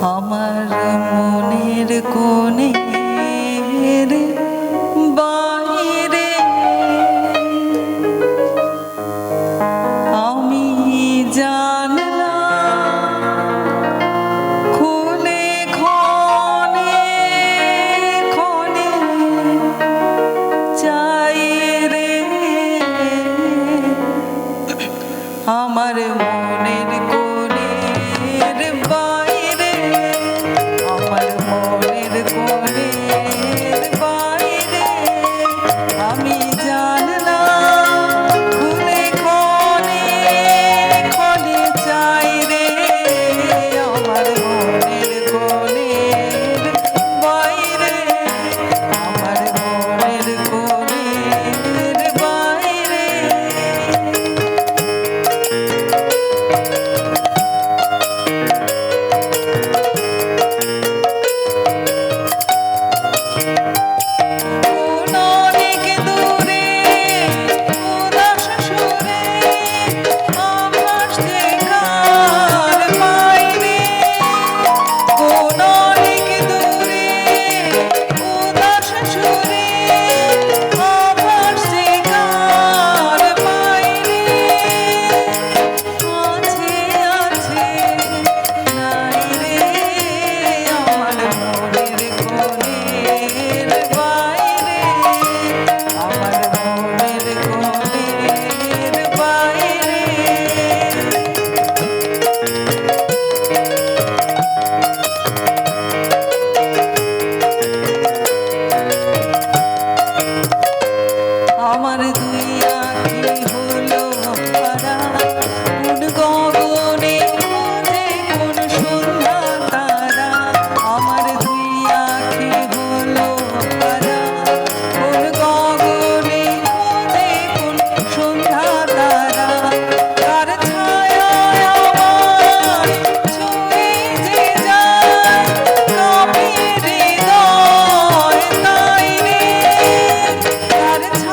আমার মনের কোণের বাইরে আমি জানলাম খুলে ক্ষণে ক্ষণে চাই রে আমার মনের কোণের বাইরে আমার মনের কোণের বাইরে আমি জানলাম খুলে ক্ষণে ক্ষণে চাই রে আমার মনের কোণের বাইরে আমার মনের কোণের বাইরে আমার দুই আঁখি হলো হারা কোন গগনে খোঁজে কোন সন্ধ্যা তারা আমার দুই আঁখি হলো হারা কোন গগনে খোঁজে কোন সন্ধ্যা তারা তার ছায়ায় আমার ছুঁয়ে যে যায় কাঁপে হৃদয় তাই রে তার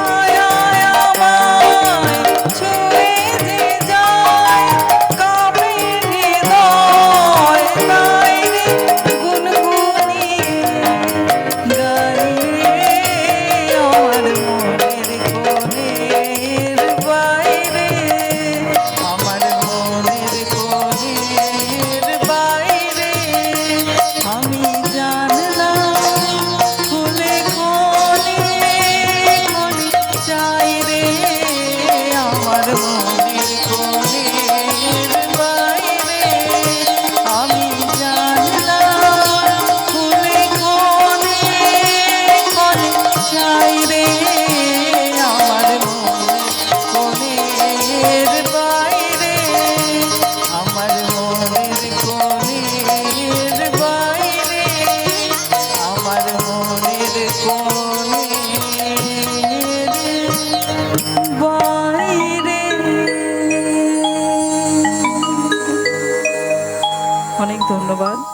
অনেক ধন্যবাদ।